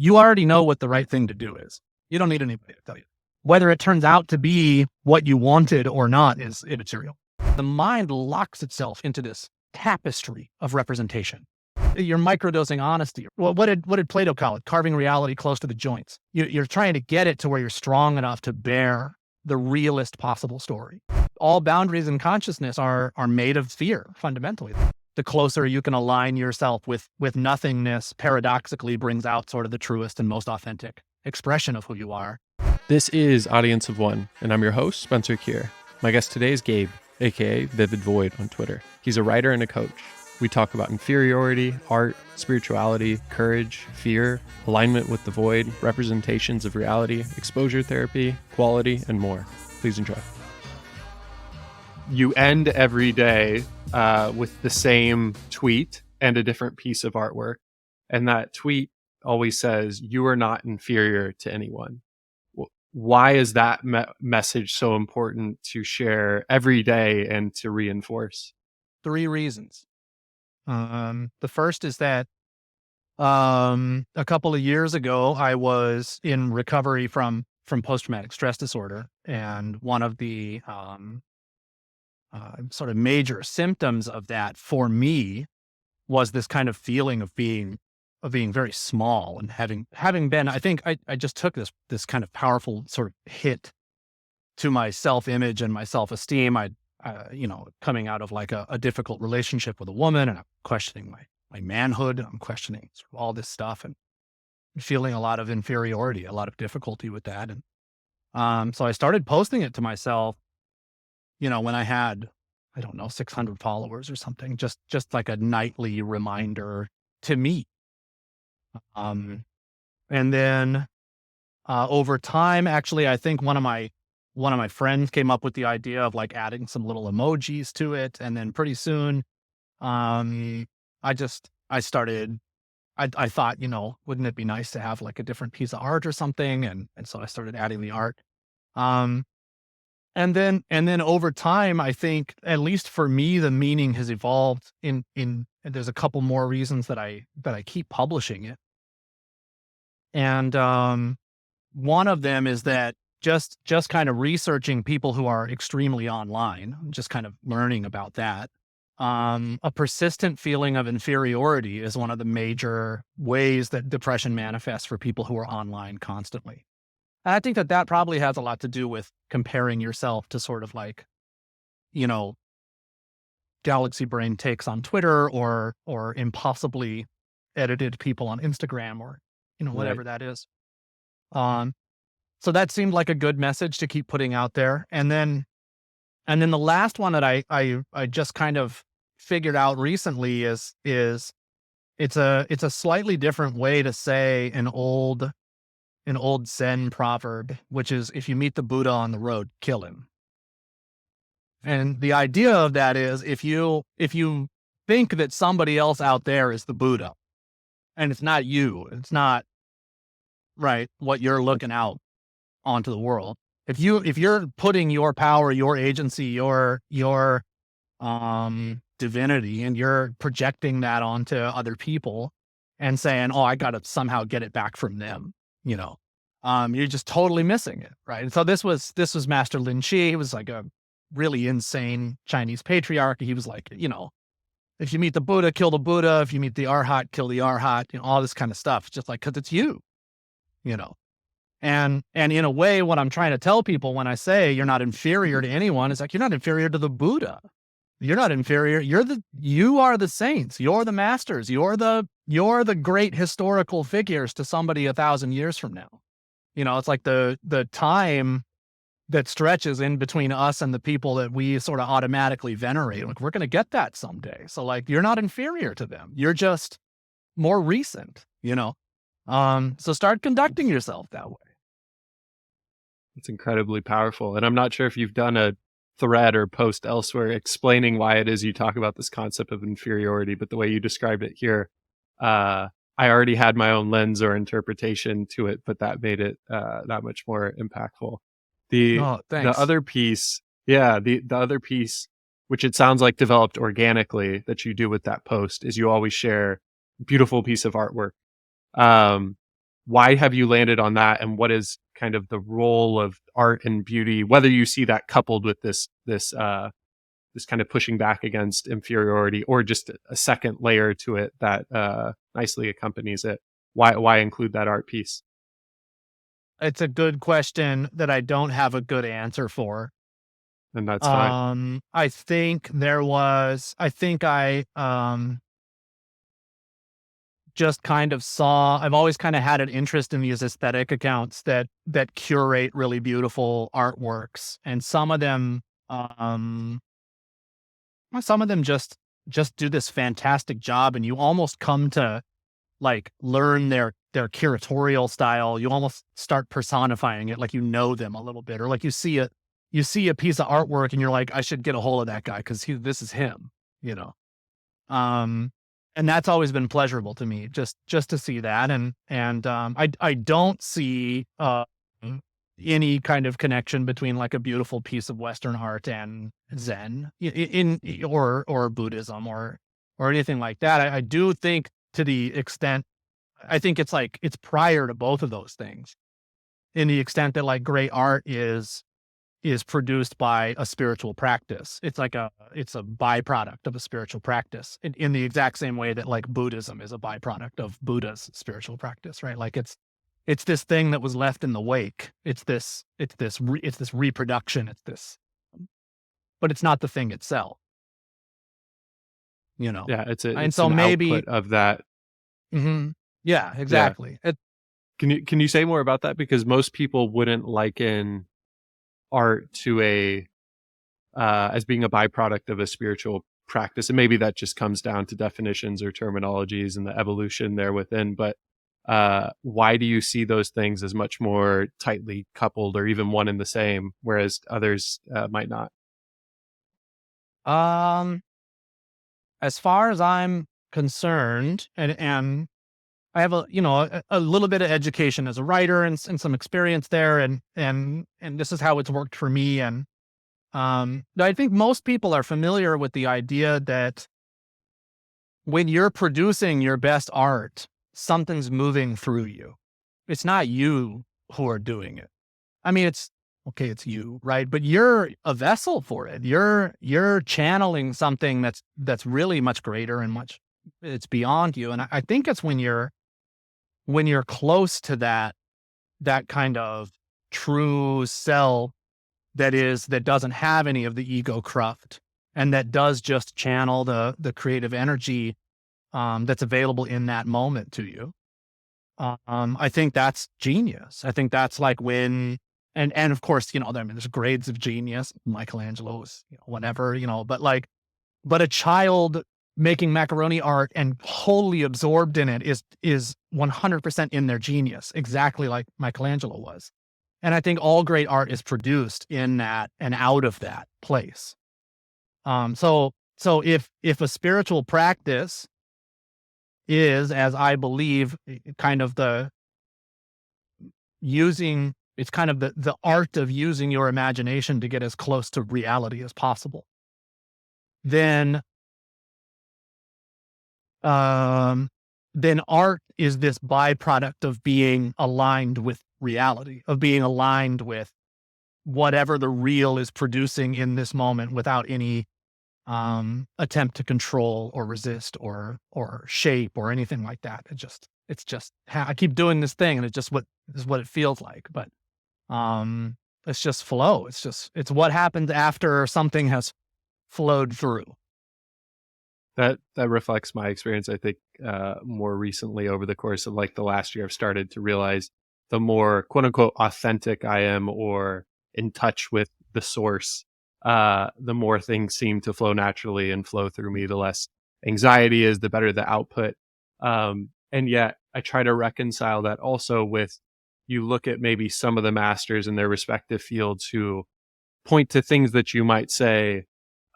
you already know what the right thing to do is. You don't need anybody to tell you. Whether it turns out to be what you wanted or not is immaterial. The mind locks itself into this tapestry of representation. You're microdosing honesty. Well, what did Plato call it? Carving reality close to the joints. You're trying to get it to where you're strong enough to bear the realest possible story. All boundaries in consciousness are made of fear, fundamentally. The closer you can align yourself with nothingness, paradoxically brings out sort of the truest and most authentic expression of who you are. This is Audience of One, and I'm your host, Spencer Kier. My guest today is Gabe, aka Vivid Void on Twitter. He's a writer and a coach. We talk about inferiority, art, spirituality, courage, fear, alignment with the void, representations of reality, exposure therapy, quality, and more. Please enjoy. You end every day with the same tweet and a different piece of artwork. And that tweet always says, "You are not inferior to anyone." Why is that message so important to share every day and to reinforce? 3 reasons. The first is that a couple of years ago, I was in recovery from post-traumatic stress disorder. And one of the sort of major symptoms of that for me was this kind of feeling of being very small and having been, I think I just took this kind of powerful sort of hit to my self-image and my self-esteem. Coming out of like a difficult relationship with a woman, and I'm questioning my manhood, and I'm questioning sort of all this stuff and feeling a lot of inferiority, a lot of difficulty with that. And so I started posting it to myself, when I had, 600 followers or something, just like a nightly reminder to me. And then over time, actually, I think one of my friends came up with the idea of like adding some little emojis to it. And then pretty soon, I thought, wouldn't it be nice to have like a different piece of art or something? And so I started adding the art. And then over time, I think, at least for me, the meaning has evolved and there's a couple more reasons that I keep publishing it. And one of them is that just kind of researching people who are extremely online, just kind of learning about that. A persistent feeling of inferiority is one of the major ways that depression manifests for people who are online constantly. And I think that probably has a lot to do with comparing yourself to sort of like, galaxy brain takes on Twitter or impossibly edited people on Instagram or, whatever that is. So that seemed like a good message to keep putting out there. And then the last one that I just kind of figured out recently is it's a slightly different way to say an old Zen proverb, which is, if you meet the Buddha on the road, kill him. And the idea of that is, if you think that somebody else out there is the Buddha, and it's not you, it's not right what you're looking out onto the world. If you're putting your power, your agency, your divinity, and you're projecting that onto other people and saying, "Oh, I got to somehow get it back from them," you're just totally missing it, right? And so this was Master Lin Chi. He was like a really insane Chinese patriarch. He was like, if you meet the Buddha, kill the Buddha. If you meet the Arhat, kill the Arhat. All this kind of stuff. It's just like, because it's you, And in a way, what I'm trying to tell people when I say you're not inferior to anyone is like, you're not inferior to the Buddha. You're not inferior. You are the saints. You're the masters. You're the great historical figures to somebody 1,000 years from now. It's like the time that stretches in between us and the people that we sort of automatically venerate. Like, we're going to get that someday. So like, you're not inferior to them. You're just more recent, so start conducting yourself that way. It's incredibly powerful. And I'm not sure if you've done a thread or post elsewhere explaining why it is you talk about this concept of inferiority, but the way you described it here, I already had my own lens or interpretation to it, but that made it that much more impactful. The other piece, the other piece, which it sounds like developed organically, that you do with that post, is you always share a beautiful piece of artwork. why have you landed on that, and what is kind of the role of art and beauty, whether you see that coupled with this kind of pushing back against inferiority, or just a second layer to it that nicely accompanies it? Why include that art piece? It's a good question that I don't have a good answer for. And that's fine. I think I just kind of saw, I've always kind of had an interest in these aesthetic accounts that curate really beautiful artworks. And some of them just do this fantastic job, and you almost come to like learn their curatorial style. You almost start personifying it, like you know them a little bit, or like you see a piece of artwork and you're like, I should get a hold of that guy because this is him, you know. Um, and that's always been pleasurable to me, just to see that, and I don't see any kind of connection between like a beautiful piece of Western art and Zen or Buddhism or anything like that. I do think, to the extent, I think it's like it's prior to both of those things, in the extent that like great art is produced by a spiritual practice. It's a byproduct of a spiritual practice, in the exact same way that like Buddhism is a byproduct of Buddha's spiritual practice, right? Like it's this thing that was left in the wake. It's this reproduction. But it's not the thing itself, you know? Yeah, And it's so an maybe, output of that. yeah, Yeah. exactly. Can you say more about that? Because most people wouldn't liken art to a as being a byproduct of a spiritual practice, and maybe that just comes down to definitions or terminologies and the evolution there within. But why do you see those things as much more tightly coupled, or even one and the same, whereas others might not? Um, as far as I'm concerned, and I have a little bit of education as a writer and some experience there, and this is how it's worked for me. And I think most people are familiar with the idea that when you're producing your best art, something's moving through you. It's not you who are doing it. I mean, it's okay, it's you, right? But you're a vessel for it. You're channeling something that's really much greater and it's beyond you. And I think it's when you're close to that kind of true self that doesn't have any of the ego cruft, and that does just channel the creative energy that's available in that moment to you. I think that's genius. I think that's like when, and of course, I mean, there's grades of genius. Michelangelo's, whatever, but a child making macaroni art and wholly absorbed in it is 100% in their genius, exactly like Michelangelo was. And I think all great art is produced in that and out of that place. So if a spiritual practice is, as I believe, kind of it's kind of the art of using your imagination to get as close to reality as possible, then then art is this byproduct of being aligned with reality, of being aligned with whatever the real is producing in this moment, without any attempt to control or resist or shape or anything like that. It's just I keep doing this thing, and it's just what is what it feels like. But it's just flow. It's what happens after something has flowed through. That reflects my experience. I think more recently, over the course of like the last year, I've started to realize the more quote unquote authentic I am, or in touch with the source, the more things seem to flow naturally and flow through me. The less anxiety is, the better the output. And yet I try to reconcile that also with, you look at maybe some of the masters in their respective fields who point to things that you might say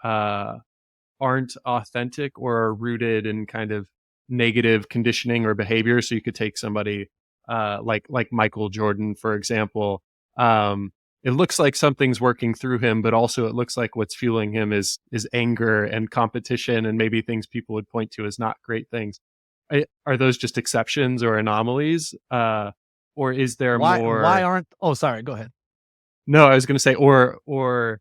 aren't authentic or are rooted in kind of negative conditioning or behavior. So you could take somebody like Michael Jordan, for example. It looks like something's working through him, but also it looks like what's fueling him is anger and competition, and maybe things people would point to as not great things. Are those just exceptions or anomalies? or is there Why more? aren't, oh, sorry, go ahead. No, I was going to say, or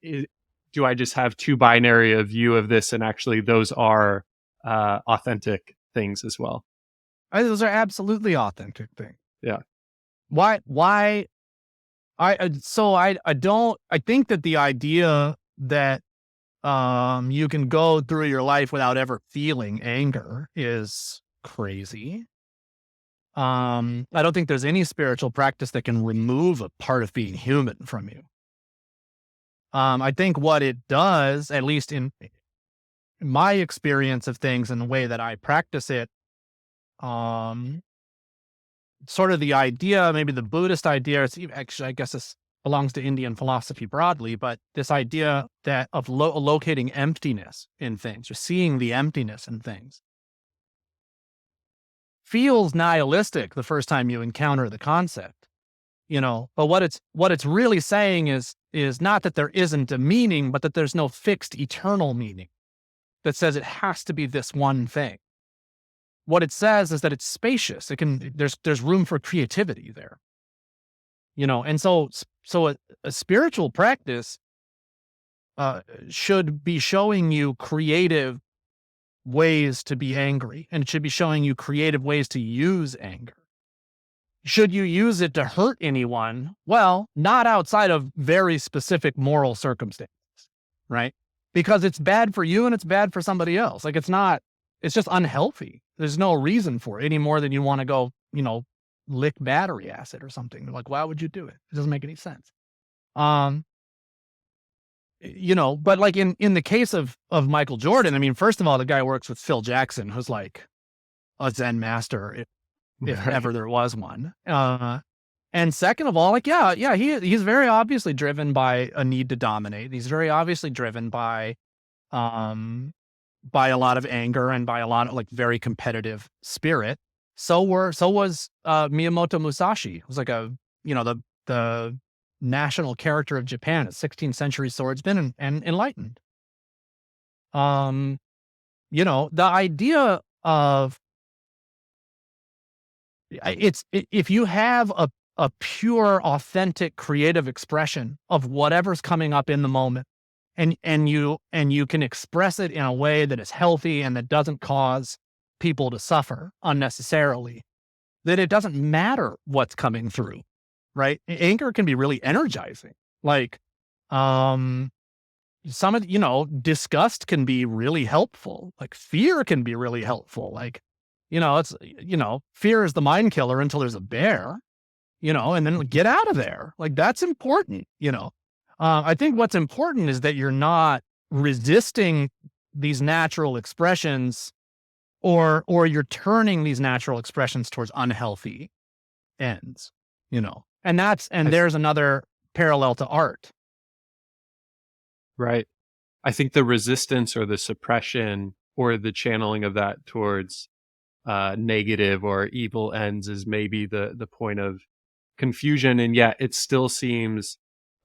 I do I just have too binary a view of this, and actually those are authentic things as well? Those are absolutely authentic things. Yeah. Why I don't, I think that the idea that you can go through your life without ever feeling anger is crazy. I don't think there's any spiritual practice that can remove a part of being human from you. I think what it does, at least in my experience of things and the way that I practice it, um, sort of the idea, maybe the Buddhist idea, actually, I guess this belongs to Indian philosophy broadly, but this idea that of locating emptiness in things, or seeing the emptiness in things, feels nihilistic the first time you encounter the concept, but what it's really saying is not that there isn't a meaning, but that there's no fixed eternal meaning that says it has to be this one thing. What it says is that it's spacious. There's room for creativity there, and so a spiritual practice should be showing you creative ways to be angry, and it should be showing you creative ways to use anger. Should you use it to hurt anyone? Well, not outside of very specific moral circumstances, right? Because it's bad for you and it's bad for somebody else. Like, it's just unhealthy. There's no reason for it any more than you want to go, lick battery acid or something. Like, why would you do it? It doesn't make any sense. Um, but like in the case of Michael Jordan, I mean, first of all, the guy works with Phil Jackson, who's like a Zen master, if Right. ever there was one. And second of all, like, yeah, he's very obviously driven by a need to dominate. He's very obviously driven um, by a lot of anger and by a lot of like very competitive spirit. So was Miyamoto Musashi, who's like the national character of Japan, a 16th century swordsman and enlightened. The idea of if you have a pure, authentic, creative expression of whatever's coming up in the moment, and you can express it in a way that is healthy and that doesn't cause people to suffer unnecessarily, then it doesn't matter what's coming through, right? Anger can be really energizing. Like, some of, disgust can be really helpful. Like, fear can be really helpful. Like, fear is the mind killer until there's a bear, and then get out of there. Like, that's important. I think what's important is that you're not resisting these natural expressions, or you're turning these natural expressions towards unhealthy ends, and I th- there's another parallel to art. right. I think the resistance or the suppression or the channeling of that towards negative or evil ends is maybe the point of confusion, and yet it still seems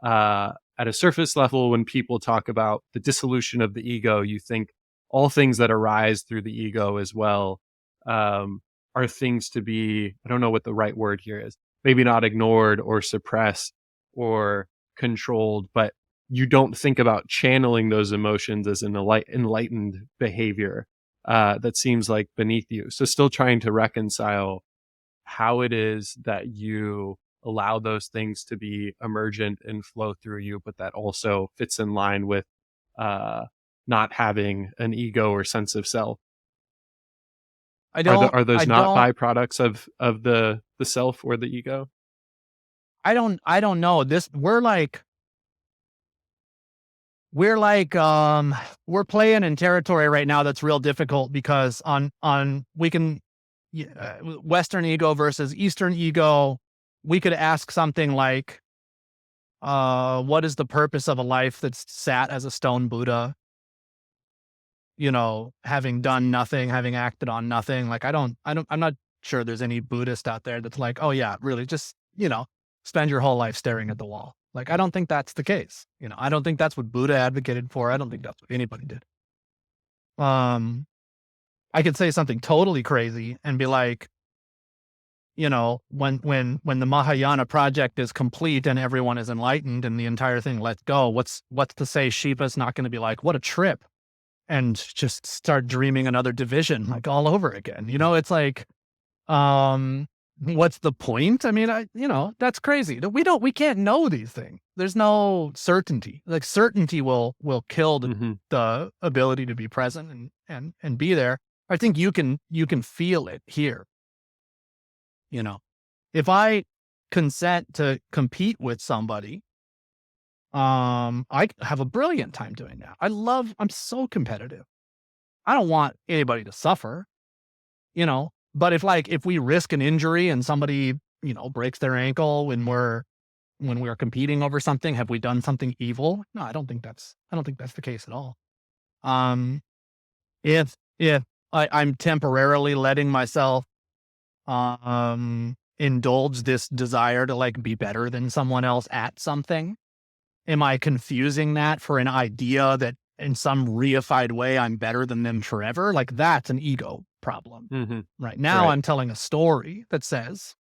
at a surface level, when people talk about the dissolution of the ego, you think all things that arise through the ego as well are things to be, I don't know what the right word here is, maybe not ignored or suppressed or controlled, but you don't think about channeling those emotions as an enlightened behavior that seems like beneath you. So still trying to reconcile how it is that you allow those things to be emergent and flow through you, but that also fits in line with uh, not having an ego or sense of self. I don't, Are those I not don't, byproducts of the self or the ego? I don't know this. We're playing in territory right now that's real difficult, because we can, Western ego versus Eastern ego, we could ask something like, what is the purpose of a life that's sat as a stone Buddha, having done nothing, having acted on nothing? Like, I'm not sure there's any Buddhist out there that's like, oh yeah, really, just, spend your whole life staring at the wall. Like, I don't think that's the case. I don't think that's what Buddha advocated for. I don't think that's what anybody did. Um, I could say something totally crazy and be like, when the Mahayana project is complete and everyone is enlightened and the entire thing lets go, what's to say Shiva's not going to be like, what a trip, and just start dreaming another division like all over again. It's like, what's the point? I mean, that's crazy. We can't know these things. There's no certainty. Like certainty will kill the ability to be present and be there. I think you can feel it here. If I consent to compete with somebody, I have a brilliant time doing that. I'm so competitive. I don't want anybody to suffer, but if we risk an injury and somebody, breaks their ankle when we're competing over something, have we done something evil? No, I don't think that's the case at all. If I'm temporarily letting myself indulge this desire to like be better than someone else at something, am I confusing that for an idea that in some reified way I'm better than them forever? Like that's an ego problem. Right now, I'm telling a story that says,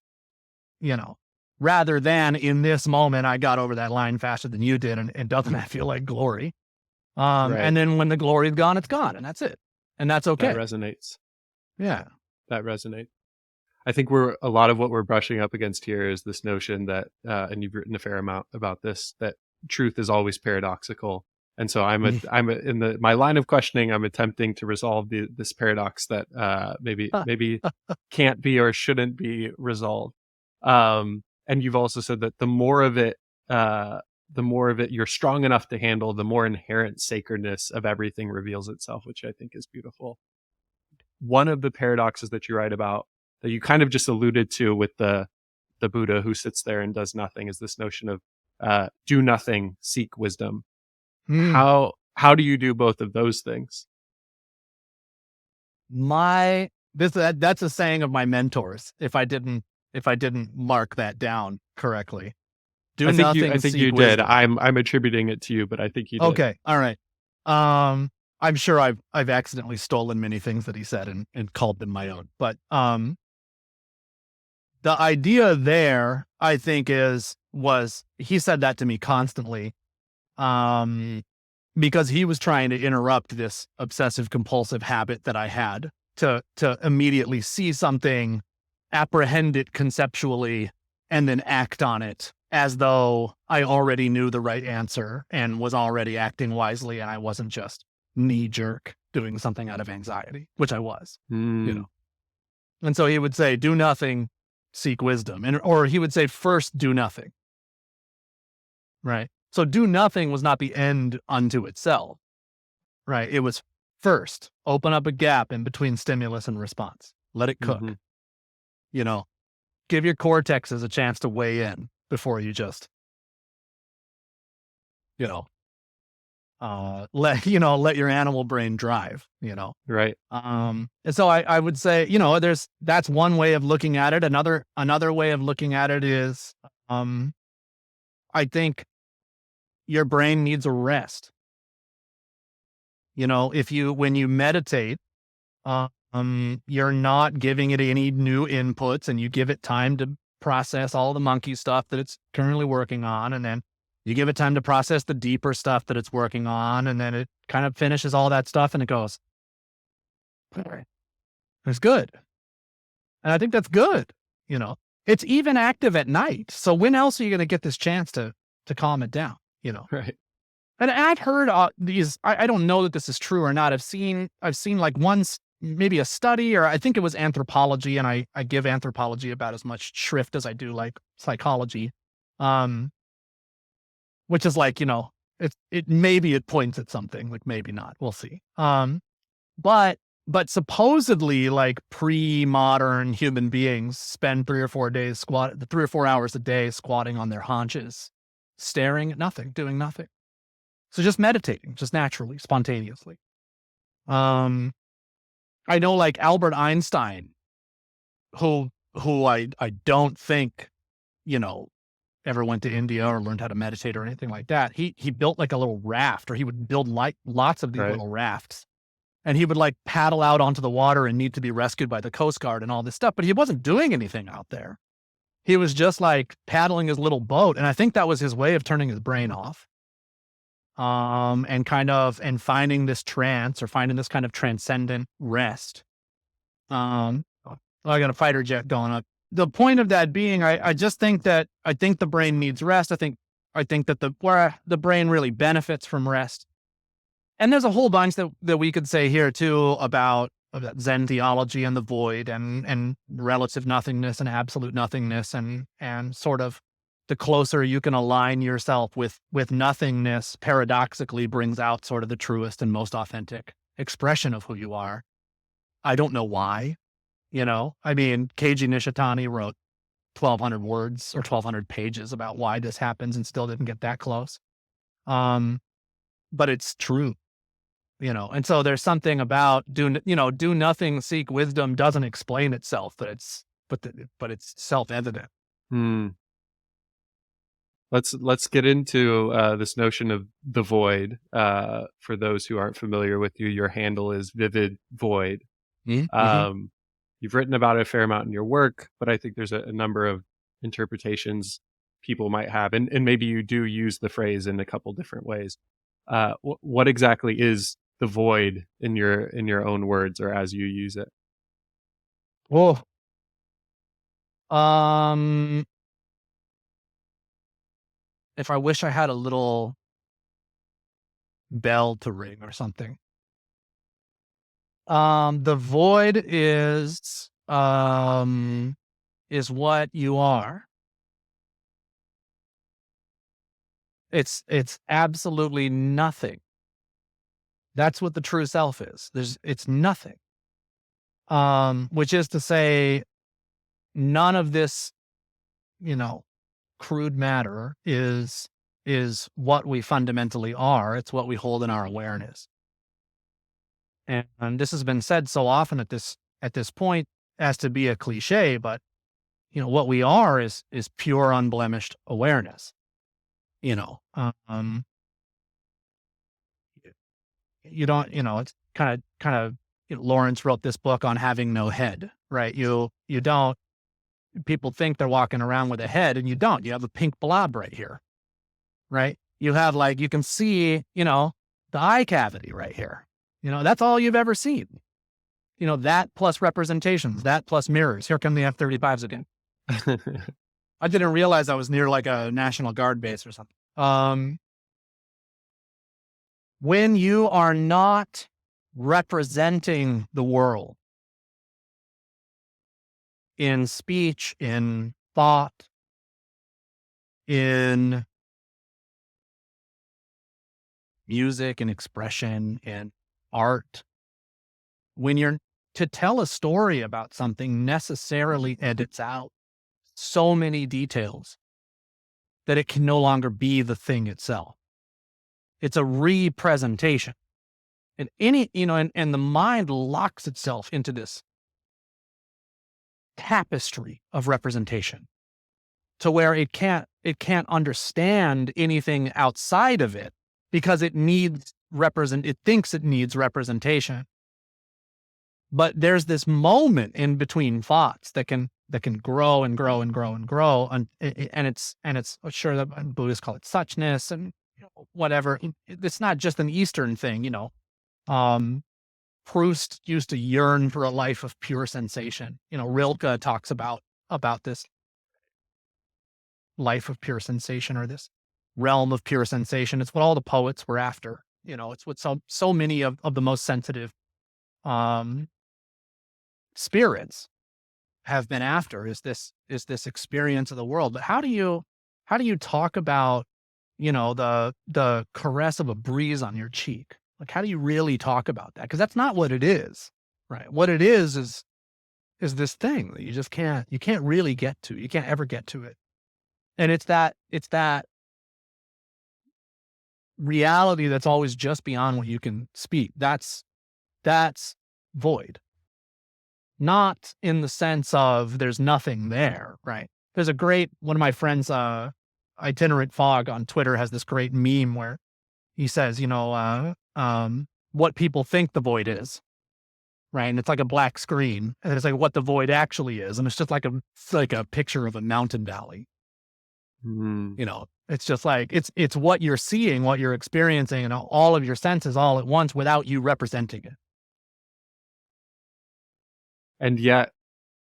rather than in this moment I got over that line faster than you did, and doesn't that feel like glory? And then when the glory is gone, it's gone, and that's it, and that's okay. That resonates. Yeah, that resonates. I think a lot of what we're brushing up against here is this notion that, and you've written a fair amount about this, that truth is always paradoxical. And so in my line of questioning, I'm attempting to resolve this paradox that maybe can't be or shouldn't be resolved. And you've also said that the more of it you're strong enough to handle, the more inherent sacredness of everything reveals itself, which I think is beautiful. One of the paradoxes that you write about, that you kind of just alluded to with the Buddha who sits there and does nothing, is this notion of do nothing, seek wisdom. How do you do both of those things? That's a saying of my mentors. If I didn't mark that down correctly, I think you did. I'm attributing it to you, but I think you did. Okay, all right. I'm sure I've accidentally stolen many things that he said and called them my own. But the idea there, I think, was he said that to me constantly, because he was trying to interrupt this obsessive compulsive habit that I had to immediately see something, apprehend it conceptually, and then act on it as though I already knew the right answer and was already acting wisely, and I wasn't just knee jerk doing something out of anxiety, which I was, And so he would say, do nothing, seek wisdom. Or he would say, first, do nothing. Right. So do nothing was not the end unto itself. Right. It was first, open up a gap in between stimulus and response. Let it cook. Give your cortexes a chance to weigh in before you just, let your animal brain drive, Right. And so I would say, that's one way of looking at it. Another way of looking at it is, I think your brain needs a rest. When you meditate, you're not giving it any new inputs, and you give it time to process all the monkey stuff that it's currently working on, and then you give it time to process the deeper stuff that it's working on, and then it kind of finishes all that stuff and it goes, it's good. And I think that's good. It's even active at night. So when else are you going to get this chance to calm it down? Right. And I've heard these, I don't know that this is true or not. I've seen like maybe a study, or I think it was anthropology, and I give anthropology about as much shrift as I do like psychology. Which is like, maybe it points at something, like maybe not, we'll see. But supposedly, like pre-modern human beings spend 3 or 4 hours a day squatting on their haunches, staring at nothing, doing nothing. So just meditating, just naturally, spontaneously. I know like Albert Einstein, who I don't think, ever went to India or learned how to meditate or anything like that. He built like a little raft, or he would build like lots of these little rafts And he would like paddle out onto the water and need to be rescued by the Coast Guard and all this stuff, but he wasn't doing anything out there. He was just like paddling his little boat. And I think that was his way of turning his brain off. And finding this trance or finding this kind of transcendent rest. I got a fighter jet going up. The point of that being, I just think that I think the brain needs rest. I think that the brain really benefits from rest. And there's a whole bunch that we could say here too about Zen theology and the void and relative nothingness and absolute nothingness and sort of the closer you can align yourself with nothingness, paradoxically brings out sort of the truest and most authentic expression of who you are. I don't know why, I mean, Keiji Nishitani wrote 1,200 words or 1,200 pages about why this happens and still didn't get that close. But it's true, and so there's something about do nothing, seek wisdom doesn't explain itself, but it's self-evident. Let's get into this notion of the void. For those who aren't familiar with you, your handle is Vivid Void. Mm-hmm. You've written about it a fair amount in your work, but I think there's a number of interpretations people might have, and maybe you do use the phrase in a couple different ways. What exactly is the void in your own words or as you use it? Well, if I wish I had a little bell to ring or something. The void is what you are. It's absolutely nothing. That's what the true self is. It's nothing. Which is to say, none of this, crude matter is what we fundamentally are. It's what we hold in our awareness. And this has been said so often at this point as to be a cliche, but what we are is pure, unblemished awareness. You don't, it's kind of Lawrence wrote this book on having no head, right? You don't. People think they're walking around with a head, and you don't. You have a pink blob right here, right? You have you can see, the eye cavity right here. That's all you've ever seen. That plus representations, that plus mirrors. Here come the F-35s again. I didn't realize I was near a National Guard base or something. When you are not representing the world in speech, in thought, in music and expression, in art, when you're to tell a story about something necessarily edits out so many details that it can no longer be the thing itself. It's a representation. And and the mind locks itself into this tapestry of representation to where it can't understand anything outside of it because it thinks it needs representation. But there's this moment in between thoughts that can grow and grow and grow and grow, and it's sure that Buddhists call it suchness and whatever. It's not just an Eastern thing, Proust used to yearn for a life of pure sensation. Rilke talks about this life of pure sensation or this realm of pure sensation. It's what all the poets were after. It's what so many of the most sensitive spirits have been after is this experience of the world. But how do you talk about the caress of a breeze on your cheek? How do you really talk about that? Because that's not what it is, right? What it is this thing that you can't really get to. You can't ever get to it. And it's that reality that's always just beyond what you can speak. That's void. Not in the sense of there's nothing there, right? There's one of my friends, Itinerant Fog on Twitter has this great meme where he says, what people think the void is, right? And it's like a black screen, and it's like what the void actually is, and it's just like a picture of a mountain valley. Mm. It's just like it's what you're seeing, what you're experiencing, and all of your senses all at once without you representing it. And yet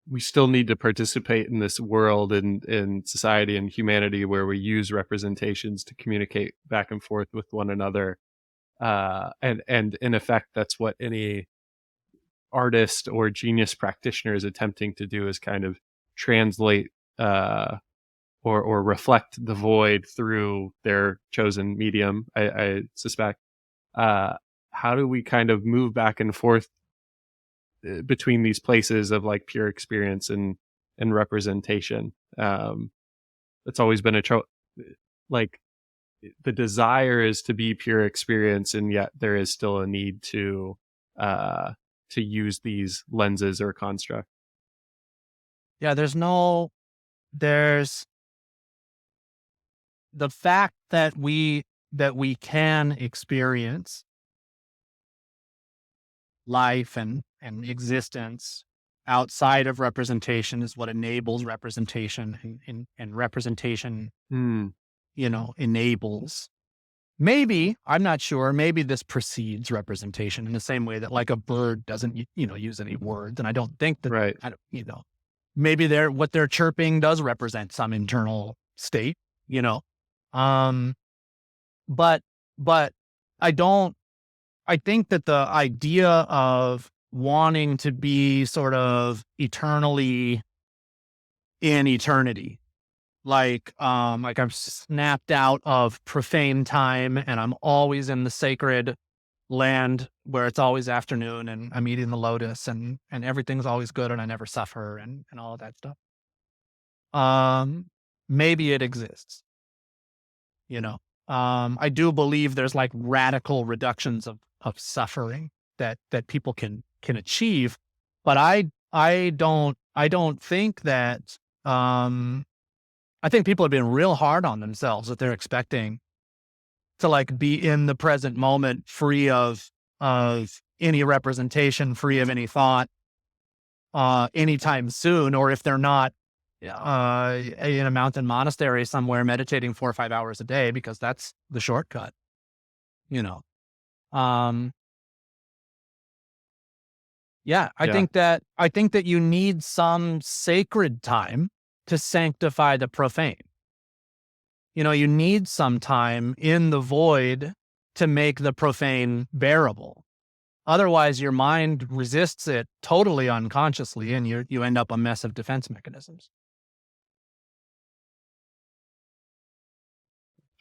we still need to participate in this world and in society and humanity where we use representations to communicate back and forth with one another. And in effect, that's what any artist or genius practitioner is attempting to do, is kind of translate or reflect the void through their chosen medium, I suspect. How do we kind of move back and forth between these places of like pure experience and representation? It's always been like the desire is to be pure experience, and yet there is still a need to use these lenses or construct. Yeah, there's the fact that we can experience life and existence outside of representation is what enables representation, and representation, Hmm. enables. Maybe, I'm not sure, maybe this precedes representation in the same way that like a bird doesn't, use any words. And I don't think that, Right. maybe what they're chirping does represent some internal state, you know. Um, but I think that the idea of wanting to be sort of eternally in eternity, like I'm snapped out of profane time and I'm always in the sacred land where it's always afternoon and I'm eating the lotus and everything's always good and I never suffer and all of that stuff. Maybe it exists, you know. I do believe there's like radical reductions of suffering that people can achieve, but I don't think that I think people have been real hard on themselves that they're expecting to like be in the present moment, free of any representation, free of any thought, anytime soon, or if they're not in a mountain monastery somewhere meditating 4 or 5 hours a day, because that's the shortcut, you know. Yeah, I Yeah. think that you need some sacred time to sanctify the profane. You need some time in the void to make the profane bearable. Otherwise, your mind resists it totally unconsciously, and you end up a mess of defense mechanisms.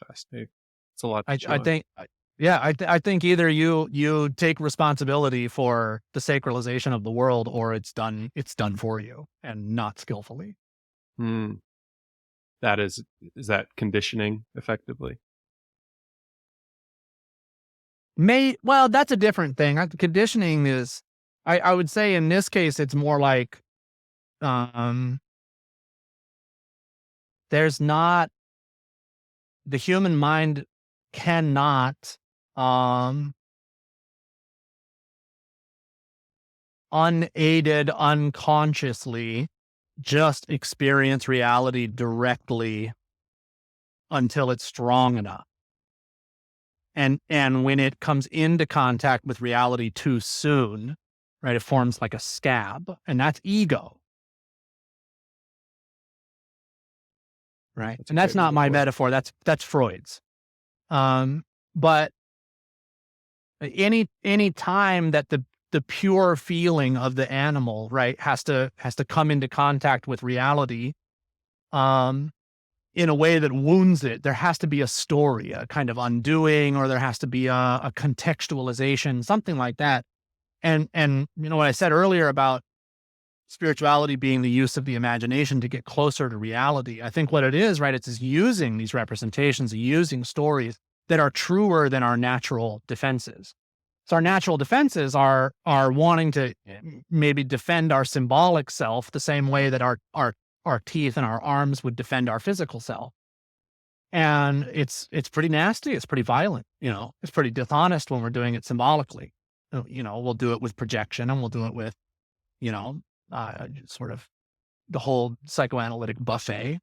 Fascinating. It's a lot to I, chew I on. think, I think either you take responsibility for the sacralization of the world, or it's done for you and not skillfully. Hmm. That is that conditioning effectively? Well, that's a different thing. Conditioning is, I would say in this case, it's more like, um, there's not, the human mind cannot, um, unaided, unconsciously just experience reality directly until it's strong enough. And when it comes into contact with reality too soon, right, it forms like a scab, and that's ego, right? That's a And that's great not my metaphor. metaphor. That's Freud's. But any time that the pure feeling of the animal, right, has to come into contact with reality, in a way that wounds it, there has to be a story, a kind of undoing, or there has to be a contextualization, something like that. And what I said earlier about spirituality being the use of the imagination to get closer to reality, I think what it is, right, it's using these representations, using stories that are truer than our natural defenses. So our natural defenses are wanting to maybe defend our symbolic self the same way that our teeth and our arms would defend our physical self. And it's pretty nasty. It's pretty violent. It's pretty dishonest when we're doing it symbolically. We'll do it with projection, and we'll do it with, you know, sort of the whole psychoanalytic buffet.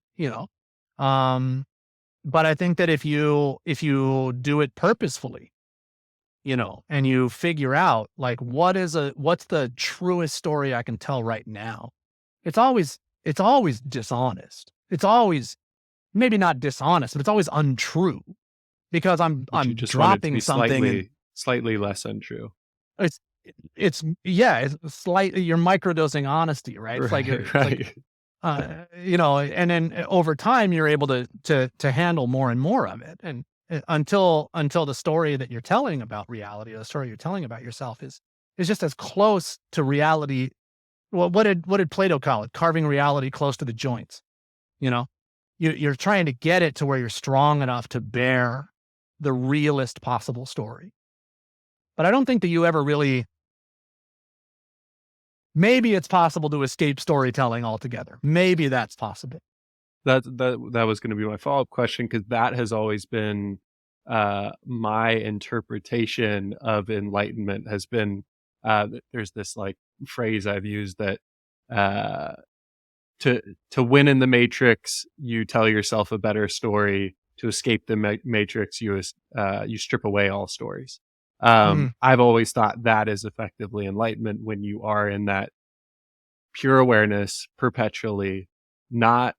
But I think that if you do it purposefully, and you figure out like what's the truest story I can tell right now, it's always dishonest. It's always maybe not dishonest, but it's always untrue because I'm But you just want it to dropping be something, and slightly less untrue. it's yeah, it's slightly, you're microdosing honesty, right? It's like Right, right. and then over time you're able to handle more and more of it, and until the story that you're telling about reality, or the story you're telling about yourself is just as close to reality. Well, what did Plato call it? Carving reality close to the joints. You know, you're trying to get it to where you're strong enough to bear the realest possible story. But I don't think that you ever really. Maybe it's possible to escape storytelling altogether. Maybe that's possible. That was going to be my follow-up question, because that has always been my interpretation of enlightenment has been there's this like phrase I've used that uh, to win in the matrix, you tell yourself a better story. To escape the matrix, you strip away all stories. Mm, I've always thought that is effectively enlightenment, when you are in that pure awareness perpetually, not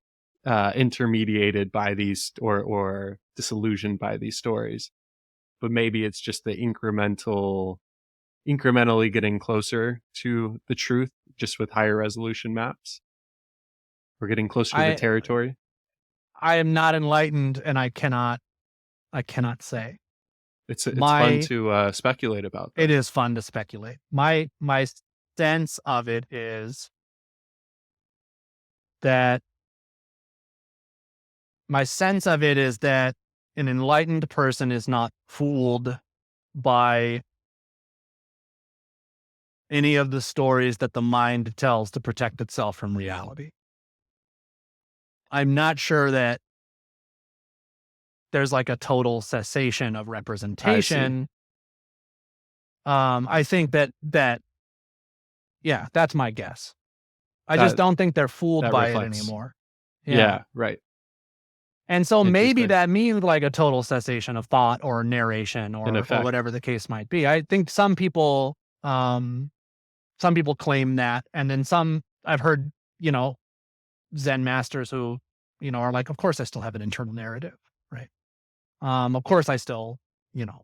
intermediated by these or disillusioned by these stories. But maybe it's just the incrementally getting closer to the truth, just with higher resolution maps. We're getting closer to the I territory. I am not enlightened, and I cannot say. It's fun My to speculate about, It though. is fun to speculate. My sense of it is that an enlightened person is not fooled by any of the stories that the mind tells to protect itself from reality. I'm not sure that there's like a total cessation of I see. representation. I think yeah, that's my guess. I just That don't think they're fooled that by it reflects. anymore. Yeah. Yeah, right. And so maybe Interesting. that means like a total cessation of thought or narration In or effect. whatever the case might be. I think um some people claim that, and then some I've heard, Zen masters who, are like, of course I still have an internal narrative, right? Of course I still, you know,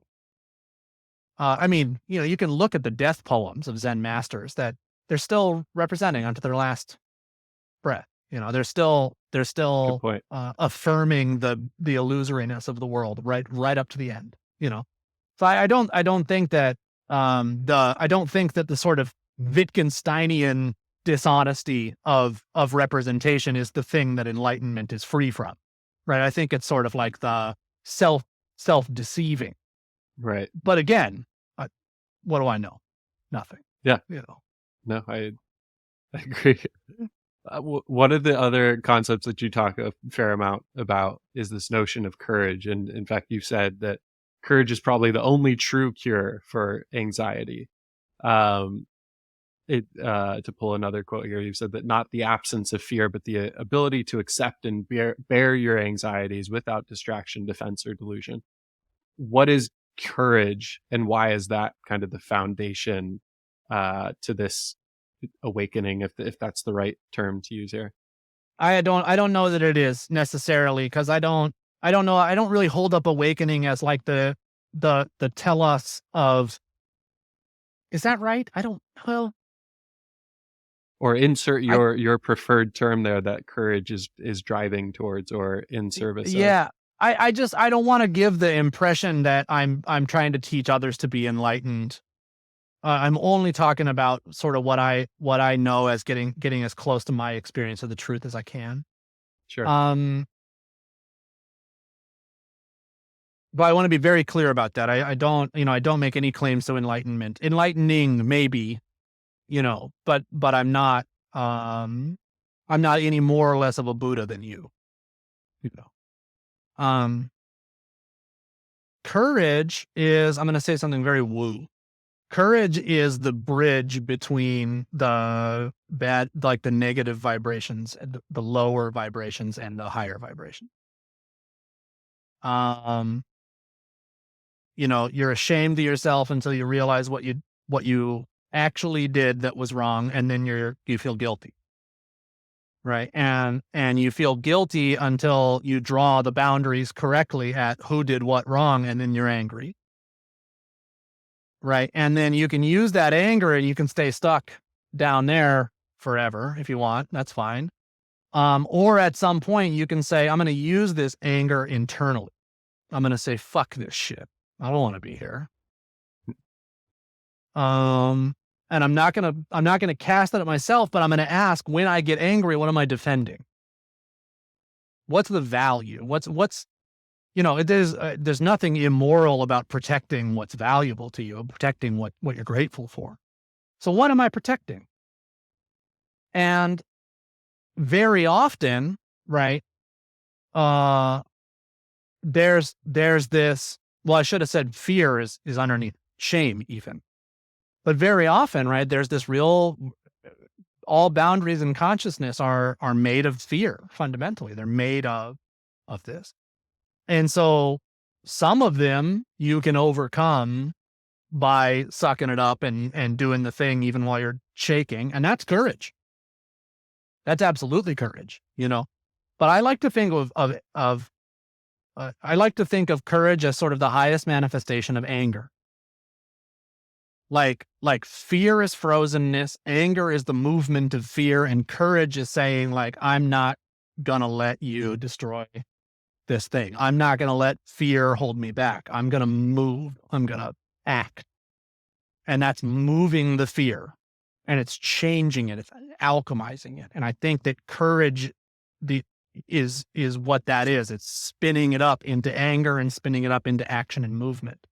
I mean, you can look at the death poems of Zen masters that they're still representing unto their last breath. They're Good still point. affirming the illusoriness of the world right up to the end. So I don't think that the sort of Wittgensteinian dishonesty of representation is the thing that enlightenment is free from, right? I think it's sort of like the self deceiving. Right. But again, what do I know? Nothing. Yeah. You know. No, I agree. One of the other concepts that you talk a fair amount about is this notion of courage. And in fact, you've said that courage is probably the only true cure for anxiety. Um, to pull another quote here, you've said that not the absence of fear, but the ability to accept and bear your anxieties without distraction, defense, or delusion. What is courage, and why is that kind of the foundation to this awakening, if that's the right term to use here? I don't know that it is necessarily, because I don't know, I don't really hold up awakening as like the telos of, is that right? I don't, well, Or insert I your preferred term there that courage is driving towards or in service of. yeah. I don't want to give the impression that I'm trying to teach others to be enlightened. I'm only talking about sort of what I know as getting as close to my experience of the truth as I can. Sure. Um, but I want to be very clear about that. I don't make any claims to enlightenment. Enlightening, maybe, but I'm not any more or less of a Buddha than you. You know. Um, Courage is, I'm going to say something very woo. Courage is the bridge between the bad, like the negative vibrations, and the lower vibrations and the higher vibration. Um, you're ashamed of yourself until you realize what you actually did that was wrong, and then you feel guilty, right? And you feel guilty until you draw the boundaries correctly at who did what wrong, and then you're angry, right? And then you can use that anger and you can stay stuck down there forever if you want. That's fine. Or at some point you can say, I'm going to use this anger internally. I'm going to say, fuck this shit. I don't want to be here. And I'm not gonna cast it at myself, but I'm gonna ask, when I get angry, what am I defending? What's the value? It is, there's nothing immoral about protecting what's valuable to you, protecting what you're grateful for. So what am I protecting? And very often, right, uh, there's this, well, I should have said fear is underneath shame even. But very often, right, there's this real, all boundaries in consciousness are made of fear. Fundamentally, they're made of this. And so some of them you can overcome by sucking it up and doing the thing even while you're shaking, and that's courage. That's absolutely courage, But I like to think I like to think of courage as sort of the highest manifestation of anger. Like fear is frozenness, anger is the movement of fear, and courage is saying, like, I'm not gonna let you destroy this thing. I'm not gonna let fear hold me back. I'm gonna move. I'm gonna act. And that's moving the fear. And it's changing it. It's alchemizing it. And I think that courage the is what that is. It's spinning it up into anger and spinning it up into action and movement.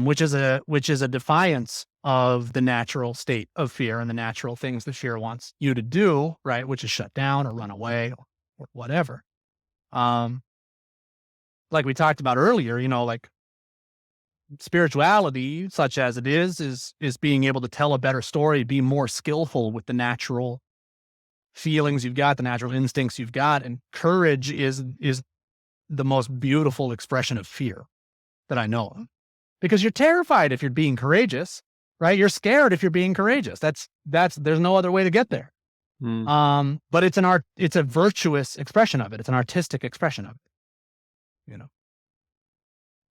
Which is a defiance of the natural state of fear and the natural things the fear wants you to do, right? Which is shut down or run away or whatever. Like we talked about earlier, like spirituality, such as it is being able to tell a better story, be more skillful with the natural feelings you've got, the natural instincts you've got, and courage is the most beautiful expression of fear that I know of. Because you're terrified if you're being courageous, right? You're scared if you're being courageous. That's there's no other way to get there. But it's a virtuous expression of it. It's an artistic expression of it,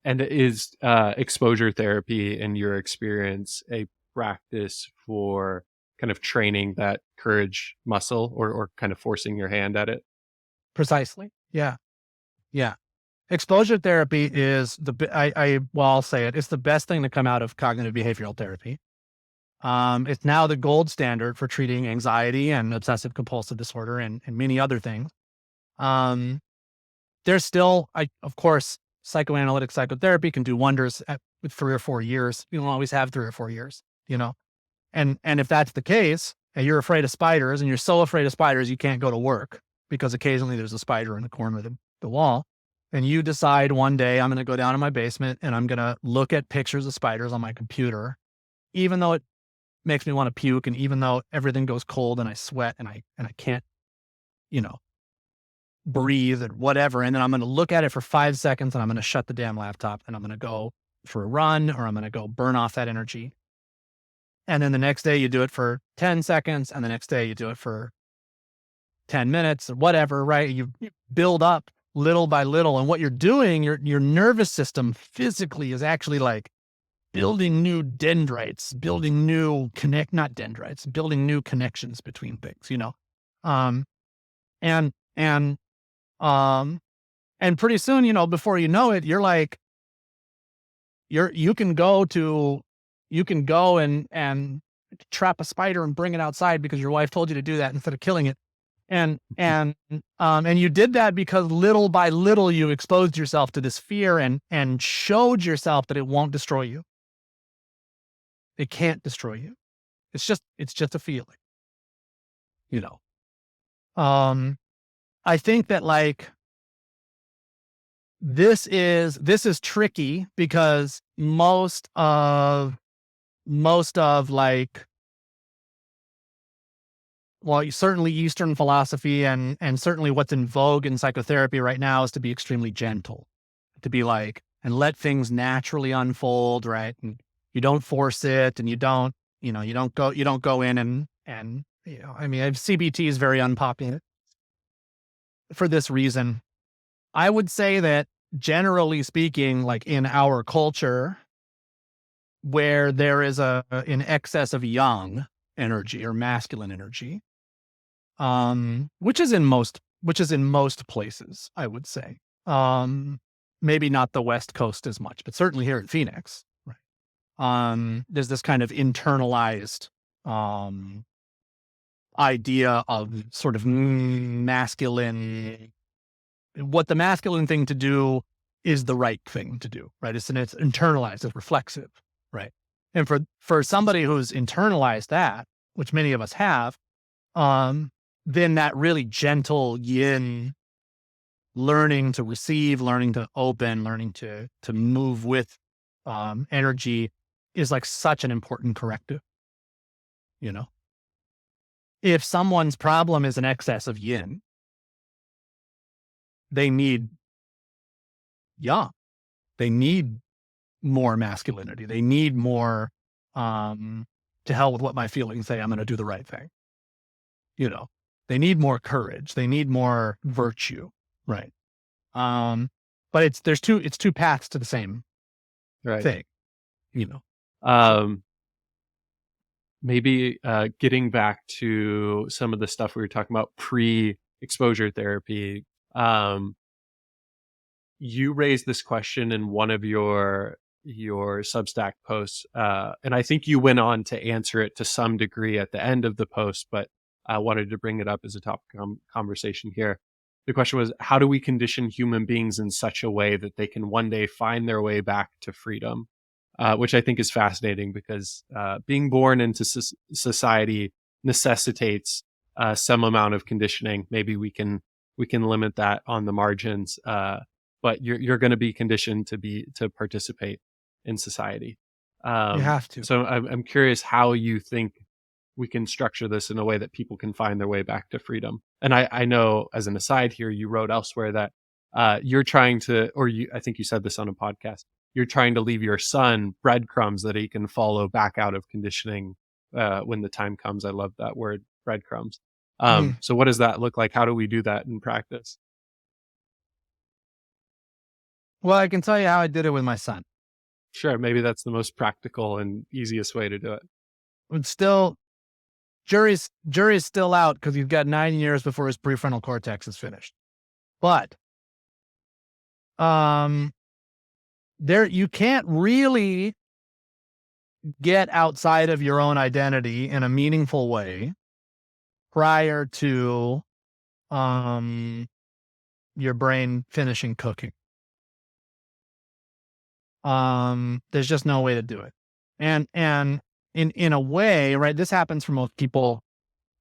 And is exposure therapy, in your experience, a practice for kind of training that courage muscle, or kind of forcing your hand at it? Precisely. Yeah. Yeah. Exposure therapy is I'll say it. It's the best thing to come out of cognitive behavioral therapy. It's now the gold standard for treating anxiety and obsessive compulsive disorder and many other things. There's still, of course, psychoanalytic psychotherapy can do wonders with 3 or 4 years. You don't always have 3 or 4 years, And if that's the case, and you're afraid of spiders, and you're so afraid of spiders you can't go to work because occasionally there's a spider in the corner of the wall, and you decide one day, I'm going to go down in my basement and I'm going to look at pictures of spiders on my computer, even though it makes me want to puke, and even though everything goes cold and I sweat and I can't, breathe and whatever. And then I'm going to look at it for 5 seconds and I'm going to shut the damn laptop and I'm going to go for a run, or I'm going to go burn off that energy. And then the next day you do it for 10 seconds, and the next day you do it for 10 minutes or whatever, right? You build up little by little. And what you're doing, your nervous system physically is actually like building new dendrites, building new not dendrites, building new connections between things, Um, and, and, um, and pretty soon, before you know it, you're like, you can go and trap a spider and bring it outside because your wife told you to do that instead of killing it. And you did that because little by little you exposed yourself to this fear and showed yourself that it won't destroy you. It can't destroy you. It's just a feeling, you know. I think that, like, this is tricky because most of like, well, certainly Eastern philosophy and certainly what's in vogue in psychotherapy right now is to be extremely gentle, to be like, and let things naturally unfold, right? And you don't force it, and you don't go in and I mean, CBT is very unpopular for this reason. I would say that generally speaking, like in our culture, where there is an excess of yang energy or masculine energy, which is in most places, I would say. Maybe not the West Coast as much, but certainly here in Phoenix, right? There's this kind of internalized idea of sort of masculine. What the masculine thing to do is the right thing to do, right? It's internalized, it's reflexive, right? And for somebody who's internalized that, which many of us have, then that really gentle yin, learning to receive, learning to open, learning to move with energy is like such an important corrective. If someone's problem is an excess of yin, they need yang. They need more masculinity. They need more to hell with what my feelings say. I'm going to do the right thing. They need more courage. They need more virtue. Right. But it's two paths to the same thing. Maybe getting back to some of the stuff we were talking about pre-exposure therapy. You raised this question in one of your Substack posts, and I think you went on to answer it to some degree at the end of the post, but I wanted to bring it up as a topic conversation here. The question was, how do we condition human beings in such a way that they can one day find their way back to freedom? Which I think is fascinating because being born into society necessitates some amount of conditioning. Maybe we can limit that on the margins, but you're going to be conditioned to participate in society. You have to. So I'm curious how you think we can structure this in a way that people can find their way back to freedom. And I know, as an aside here, you wrote elsewhere that you're trying to, I think you said this on a podcast, you're trying to leave your son breadcrumbs that he can follow back out of conditioning when the time comes. I love that word, breadcrumbs. So what does that look like? How do we do that in practice? Well, I can tell you how I did it with my son. Sure. Maybe that's the most practical and easiest way to do it. But still, jury's still out because he's got 9 years before his prefrontal cortex is finished. But you can't really get outside of your own identity in a meaningful way prior to your brain finishing cooking. There's just no way to do it. And in a way, right, this happens for most people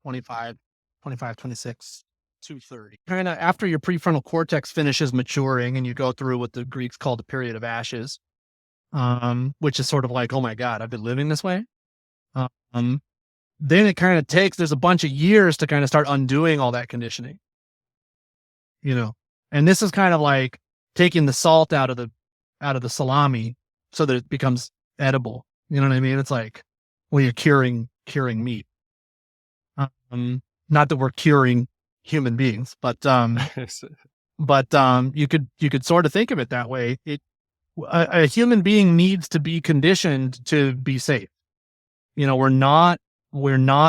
25, 26 to 30. Kind of after your prefrontal cortex finishes maturing and you go through what the Greeks called a period of ashes, which is sort of like, oh my God, I've been living this way. Then it kind of there's a bunch of years to kind of start undoing all that conditioning, and this is kind of like taking the salt out of the salami so that it becomes edible. You know what I mean? It's like, well, you're curing meat. Not that we're curing human beings, but you could sort of think of it that way. A human being needs to be conditioned to be safe. We're not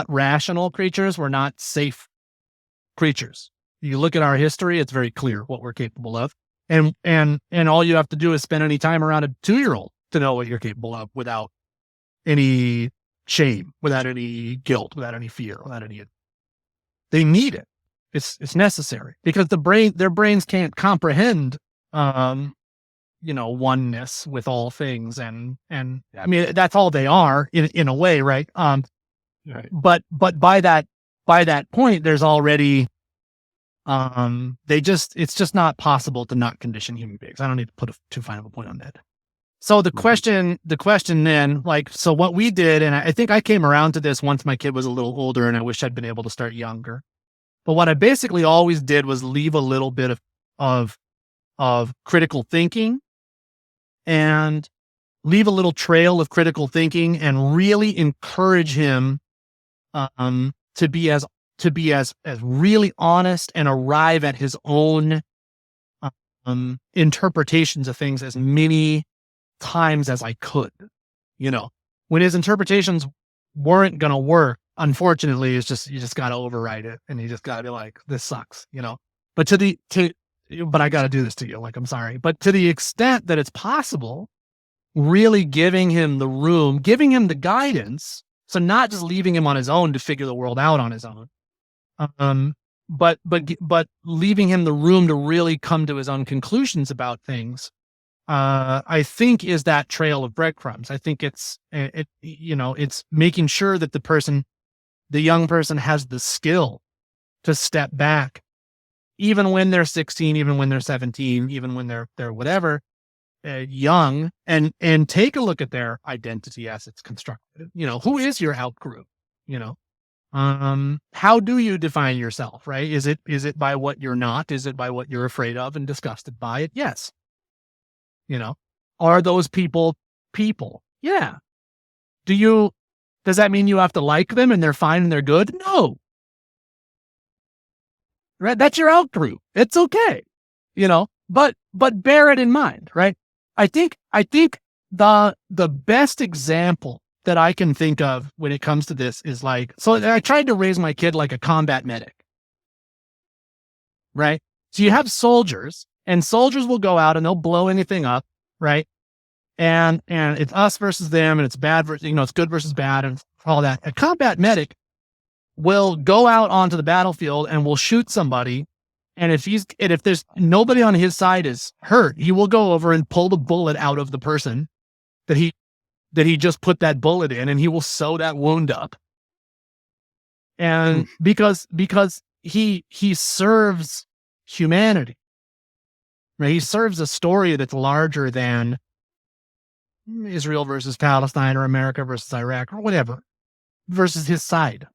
rational creatures. We're not safe creatures. You look at our history, it's very clear what we're capable of. And all you have to do is spend any time around a 2-year-old to know what you're capable of without any shame, without any guilt, without any fear, they need it. It's necessary because their brains can't comprehend, oneness with all things. And I mean, that's all they are in a way. Right. Right. But by that point, there's already It's just not possible to not condition human beings. I don't need to put too fine of a point on that. So the question then, like, so what we did, and I think I came around to this once my kid was a little older, and I wish I'd been able to start younger. But what I basically always did was leave a little bit of critical thinking, and leave a little trail of critical thinking, and really encourage him to be as really honest and arrive at his own interpretations of things as many times as I could. When his interpretations weren't going to work, unfortunately, you just got to override it, and you just got to be like, this sucks, but but I got to do this to you. Like, I'm sorry. But to the extent that it's possible, really giving him the room, giving him the guidance. So not just leaving him on his own to figure the world out on his own. But leaving him the room to really come to his own conclusions about things, I think is that trail of breadcrumbs. I think it's making sure that the young person has the skill to step back, even when they're 16, even when they're 17, even when they're whatever, young, and take a look at their identity as it's constructed. Who is your out group? How do you define yourself, right? Is it by what you're not? Is it by what you're afraid of and disgusted by it? Yes. Are those people? Yeah. Does that mean you have to like them and they're fine and they're good? No. Right? That's your out group. It's okay. But bear it in mind, right? I think the best example that I can think of when it comes to this is so I tried to raise my kid like a combat medic, right? So you have soldiers, and soldiers will go out and they'll blow anything up, right? And it's us versus them, and it's bad versus, it's good versus bad, and all that. A combat medic will go out onto the battlefield and will shoot somebody, and if there's nobody on his side is hurt, he will go over and pull the bullet out of the person that he just put that bullet in, and he will sew that wound up. And because he serves humanity, right? He serves a story that's larger than Israel versus Palestine, or America versus Iraq, or whatever, versus his side.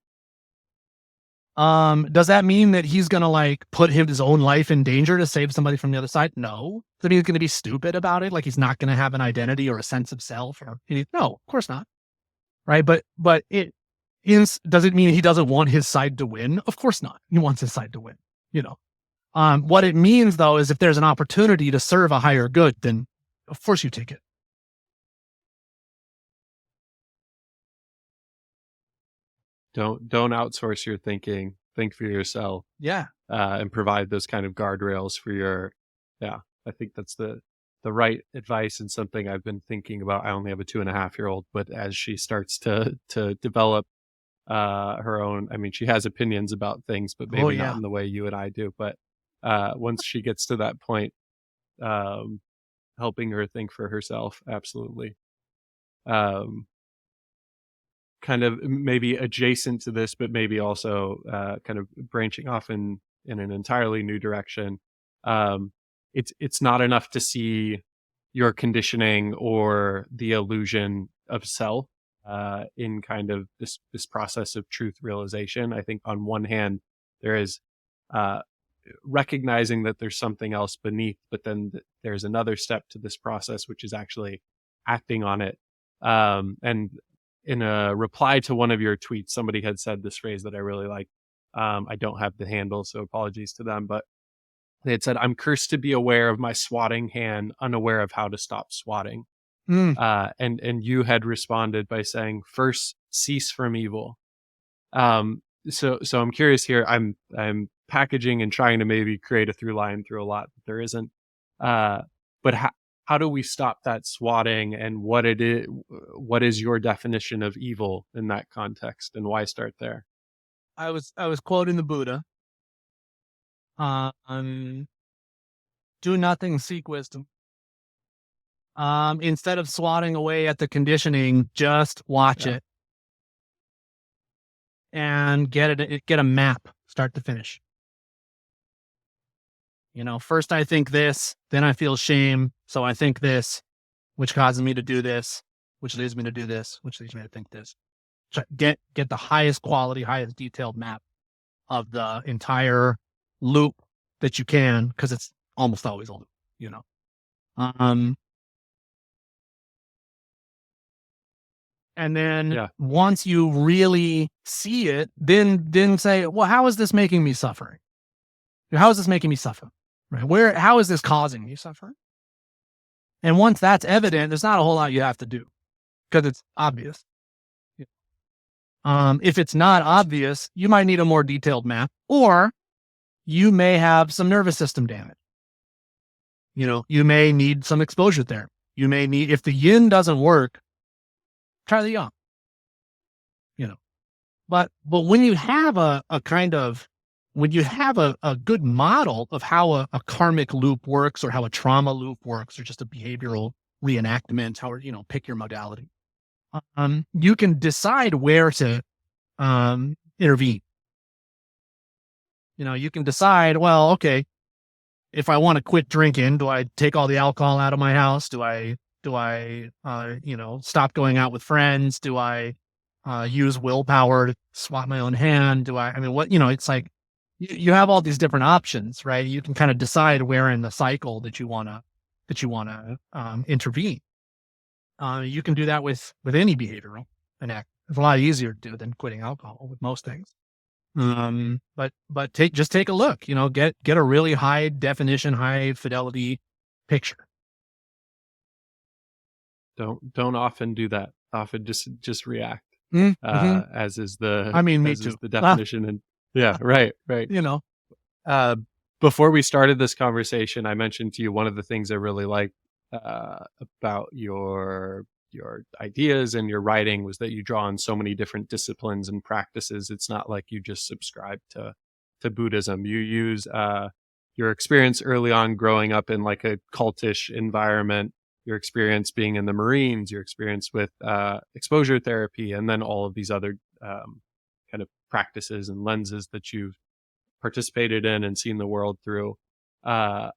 Does that mean that he's going to put his own life in danger to save somebody from the other side? No. Does that mean he's going to be stupid about it? Like, he's not going to have an identity or a sense of self? No, of course not. Right. But does it mean he doesn't want his side to win? Of course not. He wants his side to win, what it means, though, is if there's an opportunity to serve a higher good, then of course you take it. Don't outsource your thinking. Think for yourself. Yeah. And provide those kind of guardrails for your. Yeah, I think that's the right advice, and something I've been thinking about. I only have a 2.5-year-old, but as she starts to develop her own, I mean, she has opinions about things, but maybe not in the way you and I do. But once she gets to that point, helping her think for herself, absolutely. Kind of maybe adjacent to this, but maybe also kind of branching off in an entirely new direction. It's not enough to see your conditioning or the illusion of self in kind of this process of truth realization. I think on one hand, there is recognizing that there's something else beneath, but then there's another step to this process, which is actually acting on it. And in a reply to one of your tweets, somebody had said this phrase that I really like. I don't have the handle, so apologies to them, but they had said, "I'm cursed to be aware of my swatting hand, unaware of how to stop swatting." And you had responded by saying, "First, cease from evil." So I'm curious here. I'm packaging and trying to maybe create a through line through a lot that there isn't. But how do we stop that swatting, and what is your definition of evil in that context, and why start there? I was quoting the Buddha. Do nothing, seek wisdom. Instead of swatting away at the conditioning, just watch it and get a map, start to finish. First I think this, then I feel shame. So I think this, which causes me to do this, which leads me to do this, which leads me to think this. Get the highest quality, highest detailed map of the entire loop that you can, because it's almost always a loop. And then once you really see it, then say, well, how is this making me suffer? How is this making me suffer? Right? How is this causing me suffering? And once that's evident, there's not a whole lot you have to do, because it's obvious. If it's not obvious, you might need a more detailed map, or you may have some nervous system damage. You may need some exposure therapy. You may need, if the yin doesn't work, try the yang. But when you have a good model of how a karmic loop works, or how a trauma loop works, or just a behavioral reenactment, how, pick your modality, you can decide where to intervene. You can decide, well, okay, if I want to quit drinking, do I take all the alcohol out of my house? Do I stop going out with friends? Do I use willpower to swat my own hand? It's like you have all these different options, right? You can kind of decide where in the cycle that you want to intervene. You can do that with any behavioral enact. It's a lot easier to do than quitting alcohol with most things. But take a look. Get a really high definition, high fidelity picture. Don't often do that. Often just react. As is the the definition. And right. Before we started this conversation, I mentioned to you one of the things I really liked about your ideas and your writing was that you draw on so many different disciplines and practices. It's not like you just subscribe to Buddhism. You use your experience early on growing up in like a cultish environment, your experience being in the Marines, your experience with exposure therapy, and then all of these other kind of practices and lenses that you've participated in and seen the world through. How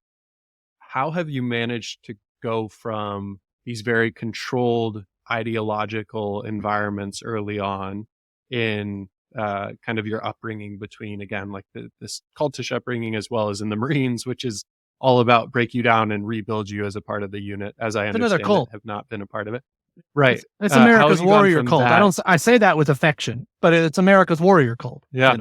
have you managed to go from these very controlled ideological environments early on in kind of your upbringing between, again, like this cultish upbringing, as well as in the Marines, which is all about break you down and rebuild you as a part of the unit, as I understand it, have not been a part of it. Right. It's America's warrior cult. I say that with affection, but it's America's warrior cult. Yeah.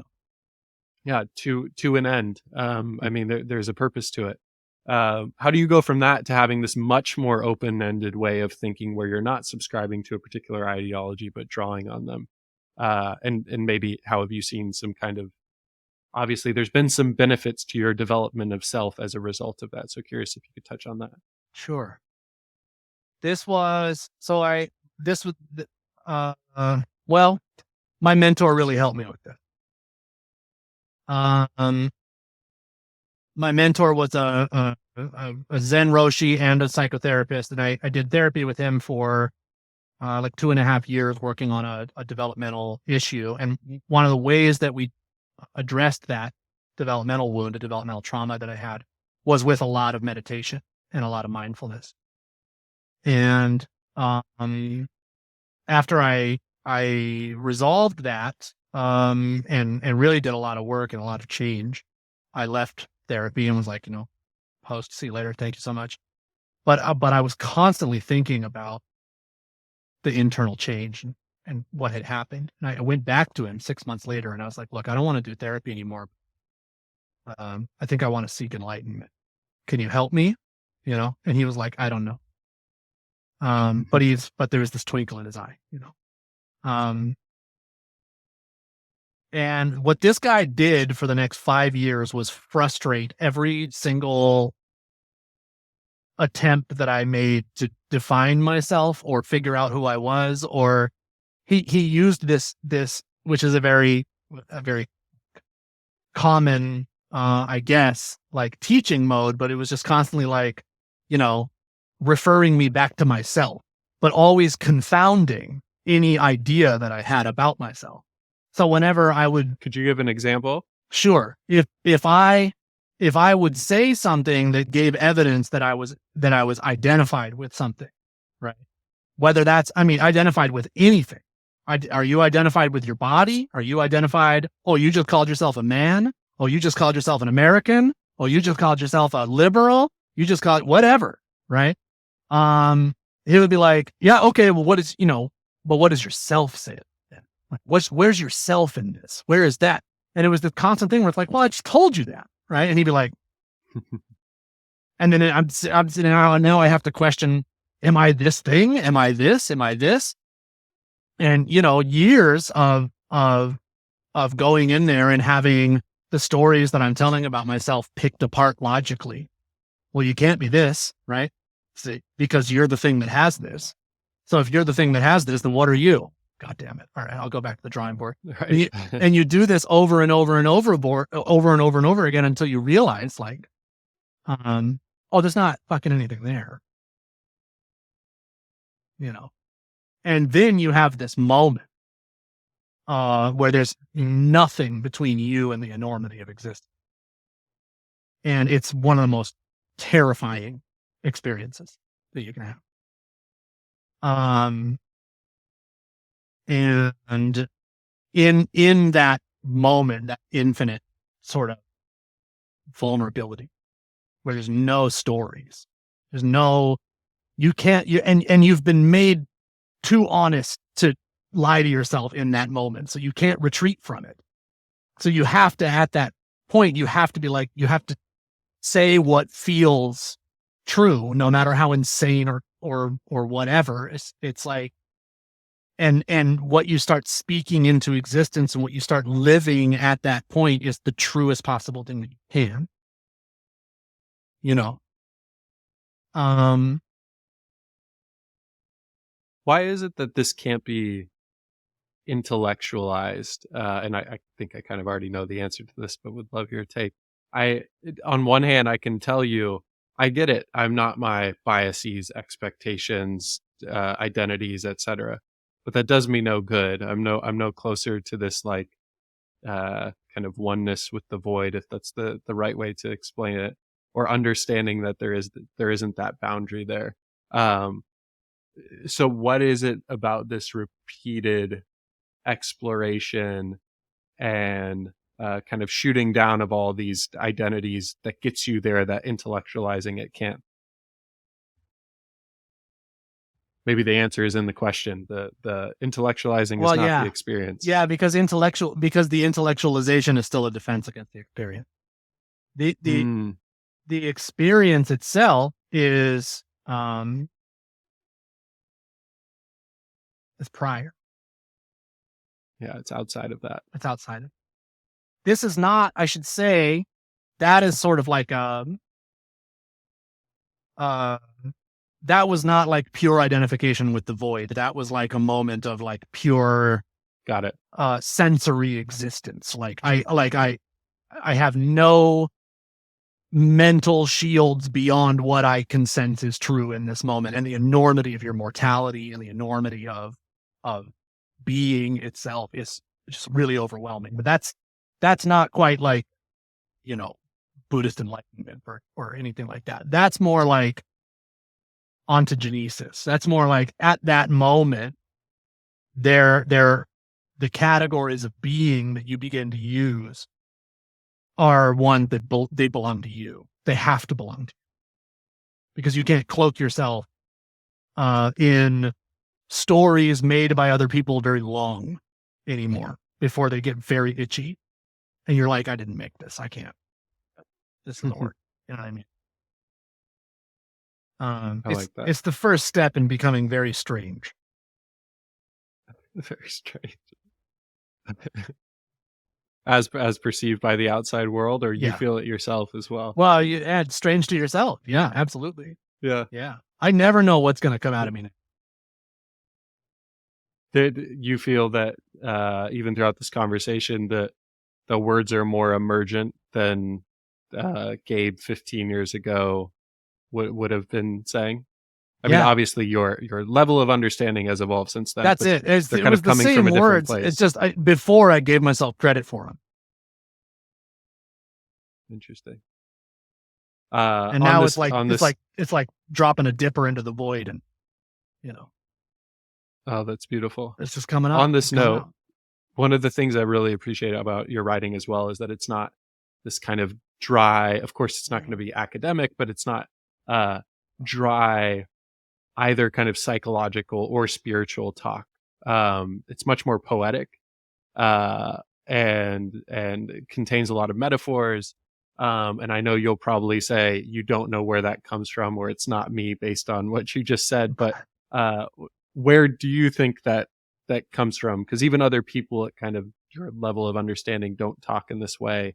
Yeah. To an end. There's a purpose to it. How do you go from that to having this much more open-ended way of thinking where you're not subscribing to a particular ideology, but drawing on them? And maybe how have you seen some kind of, obviously there's been some benefits to your development of self as a result of that. So curious if you could touch on that. Sure. My mentor really helped me with this. My mentor was a Zen Roshi and a psychotherapist, and I did therapy with him for like 2.5 years, working on a developmental issue. And one of the ways that we addressed that developmental wound, a developmental trauma that I had, was with a lot of meditation and a lot of mindfulness. And after I resolved that and really did a lot of work and a lot of change, I left therapy and was like, post, see you later, thank you so much. But I was constantly thinking about the internal change and what had happened. And I went back to him 6 months later and I was like, look, I don't want to do therapy anymore. I think I want to seek enlightenment. Can you help me? And he was like, I don't know. But there was this twinkle in his eye, and what this guy did for the next 5 years was frustrate every single attempt that I made to define myself or figure out who I was. Or he used this, which is a very common, I guess, like teaching mode, but it was just constantly like, referring me back to myself, but always confounding any idea that I had about myself. So whenever I would... Could you give an example? Sure. If I if I would say something that gave evidence that I was identified with something, right? Whether that's, identified with anything. Are you identified with your body? Are you identified? Oh, you just called yourself a man. Oh, you just called yourself an American. Oh, you just called yourself a liberal. You just called whatever, right? It would be like, yeah, okay, well, but what does your self say then? Like, where's your self in this? Where is that? And it was the constant thing where it's like, well, I just told you that, right? And he'd be like, and then I'm sitting now I have to question, am I this thing? Am I this? Am I this? And, years of going in there and having the stories that I'm telling about myself picked apart logically. Well, you can't be this, right? See, because you're the thing that has this. So if you're the thing that has this, then what are you? God damn it. All right, I'll go back to the drawing board. Right. And you do this over and over and over and over again until you realize, like, oh, there's not fucking anything there. And then you have this moment where there's nothing between you and the enormity of existence. And it's one of the most terrifying experiences that you can have. And in that moment, that infinite sort of vulnerability, where there's no stories, and you've been made too honest to lie to yourself in that moment. So you can't retreat from it. So you have to, at that point, you have to say what feels true, no matter how insane or whatever. It's like, and what you start speaking into existence and what you start living at that point is the truest possible thing that you can. Why is it that this can't be intellectualized? And I think I kind of already know the answer to this, but would love your take. On one hand, I can tell you, I get it. I'm not my biases, expectations, identities, etc. But that does me no good. I'm no closer to this like kind of oneness with the void, if that's the right way to explain it, or understanding that there isn't that boundary there. So what is it about this repeated exploration and kind of shooting down of all these identities that gets you there that intellectualizing it can't? Maybe the answer is in the question. The intellectualizing is not the experience. Yeah, because the intellectualization is still a defense against the experience. The experience itself is prior. Yeah, it's outside of that. It's outside of. This is not, I should say, that is sort of like that was not like pure identification with the void. That was like a moment of like pure, got it, sensory existence. Like I have no mental shields beyond what I can sense is true in this moment, and the enormity of your mortality and the enormity of being itself is just really overwhelming. But that's not quite like, Buddhist enlightenment or anything like that. That's more like ontogenesis. That's more like at that moment, the categories of being that you begin to use are one that they belong to you. They have to belong to you, because you can't cloak yourself in stories made by other people very long anymore before they get very itchy. And you're like, I didn't make this. I can't. This doesn't work. You know what I mean? I like that. It's the first step in becoming very strange. Very strange. As perceived by the outside world, or you feel it yourself as well? Well, you add strange to yourself. Yeah, absolutely. Yeah. I never know what's going to come out of me. Did you feel that even throughout this conversation that the words are more emergent than Gabe 15 years ago would have been saying? I mean, obviously your level of understanding has evolved since then. That's it. They're kind of coming from a different place. It's just before I gave myself credit for them. Interesting. And on now this on this it's like dropping a dipper into the void, and you know, oh, that's beautiful. it's just coming up. On this It's coming note, out. one of the things I really appreciate about your writing as well is that it's not this kind of dry, of course it's not going to be academic, but it's not uh dry, either kind of psychological or spiritual talk. It's much more poetic, uh, and it contains a lot of metaphors. And I know you'll probably say you don't know where that comes from, or it's not me based on what you just said. But where do you think that that comes from? Because even other people at kind of your level of understanding don't talk in this way.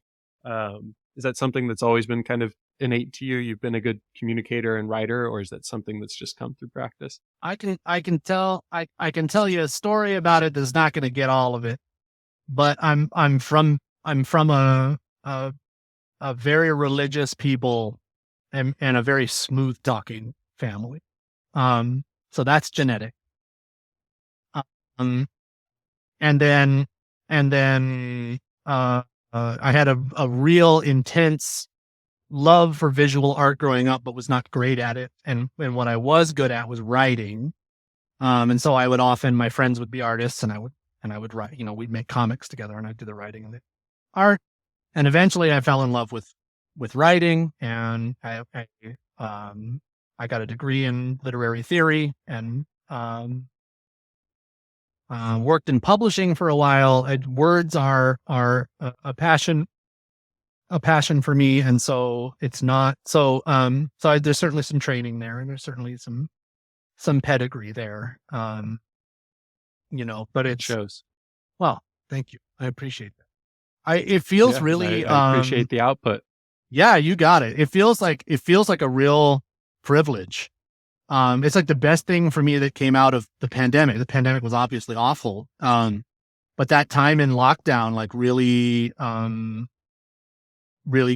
Is that something that's always been kind of innate to you? You've been a good communicator and writer, or is that something that's just come through practice? I can tell you a story about it that's not going to get all of it, but I'm from a very religious people, and a very smooth talking family. So that's genetic. Um, and then and then I had a real intense love for visual art growing up, but was not great at it. And what I was good at was writing. And so I would often, my friends would be artists, and I would write. You know, we'd make comics together, and I'd do the writing and the art. And eventually, I fell in love with writing, and I got a degree in literary theory, and worked in publishing for a while. Words are a passion for me, and so it's not so. There's certainly some training there, and there's certainly some pedigree there. But It it's, shows. well, thank you. I appreciate that. It feels Yeah, and really, I appreciate the output. yeah, you got it. It feels like a real privilege. It's like the best thing for me that came out of the pandemic. The pandemic was obviously awful. But that time in lockdown, like really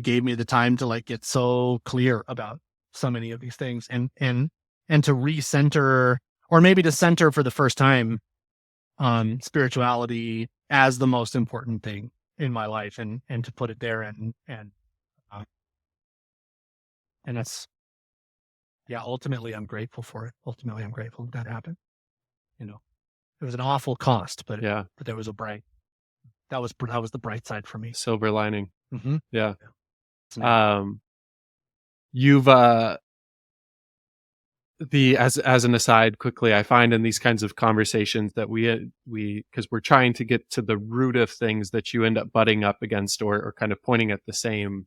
gave me the time to like get so clear about so many of these things, and to recenter, or maybe to center for the first time, spirituality as the most important thing in my life, and to put it there, uh, and that's, yeah, ultimately I'm grateful for it. Ultimately I'm grateful that happened. You know, it was an awful cost, but Yeah, there was that was the bright side for me. silver lining. Mm-hmm. Yeah. Yeah. You've the as an aside quickly, I find in these kinds of conversations that we because we're trying to get to the root of things, that you end up butting up against, or kind of pointing at the same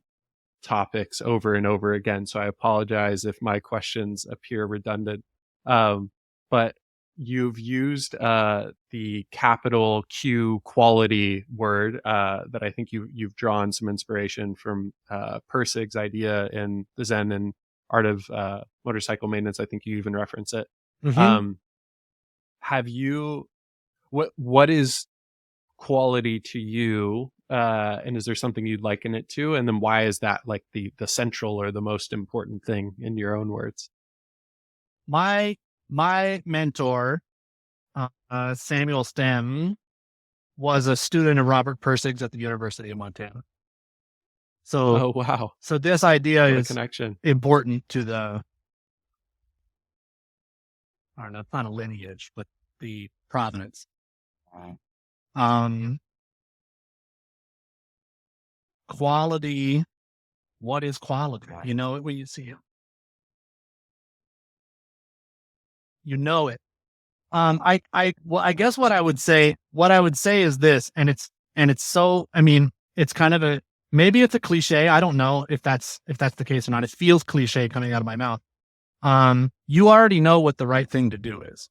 topics over and over again. So I apologize if my questions appear redundant. But you've used the capital Q quality word, that I think you've drawn some inspiration from Persig's idea in the Zen and Art of Motorcycle Maintenance. I think you even reference it. Mm-hmm. Um, have you what is quality to you, and is there something you'd liken it to, and then why is that like the central or the most important thing, in your own words? My mentor, Samuel Stem, was a student of Robert Persig's at the University of Montana. So Oh, wow, so this idea what a is connection. important to the, I don't know, it's not a lineage, but the provenance. Um, Quality. What is quality? You know it when you see it. You know it. Well, I guess what I would say is this, and it's so, I mean, it's kind of a, maybe it's a cliche. I don't know if that's the case or not. It feels cliche coming out of my mouth. You already know what the right thing to do is.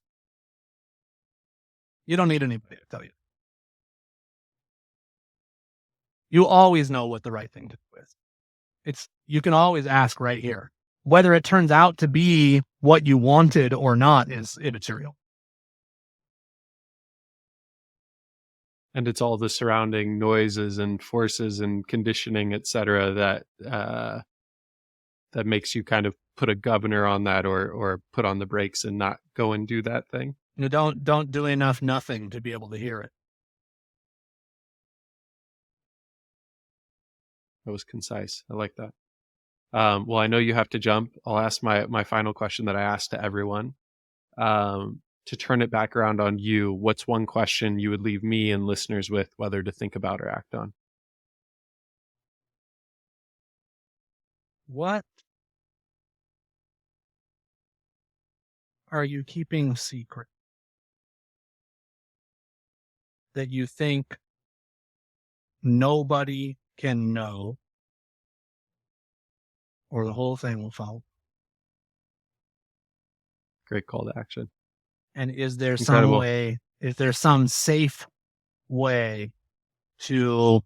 You don't need anybody to tell you. You always know what the right thing to do is. You can always ask right here. Whether it turns out to be what you wanted or not is immaterial. And it's all the surrounding noises and forces and conditioning, etc., that makes you kind of put a governor on that, or put on the brakes and not go and do that thing. You don't do enough nothing to be able to hear it. That was concise. I like that. Well, I know you have to jump. I'll ask my final question that I asked to everyone. To turn it back around on you, what's one question you would leave me and listeners with, whether to think about or act on? What are you keeping secret that you think nobody can know, or the whole thing will fall? Great call to action. And is there Incredible. some safe way to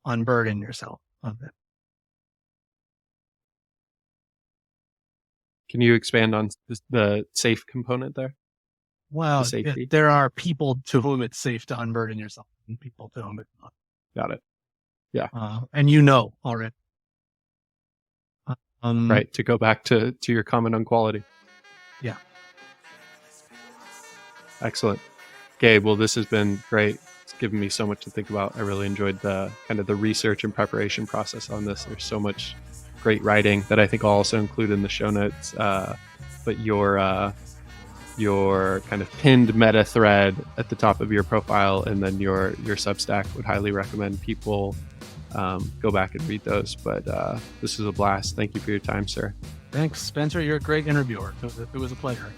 unburden yourself of it? Can you expand on the safe component there? The Well, safety? there are people to whom it's safe to unburden yourself, and people to whom it's not. Got it. Yeah. And you know already. Right. To go back to your comment on quality. Yeah. Excellent. Gabe, well, this has been great. It's given me so much to think about. I really enjoyed the kind of the research and preparation process on this. There's so much great writing that I think I'll also include in the show notes. But your kind of pinned meta thread at the top of your profile, and then your Substack, would highly recommend people go back and read those. But this was a blast. Thank you for your time, sir. Thanks, Spencer. You're a great interviewer. It was a pleasure.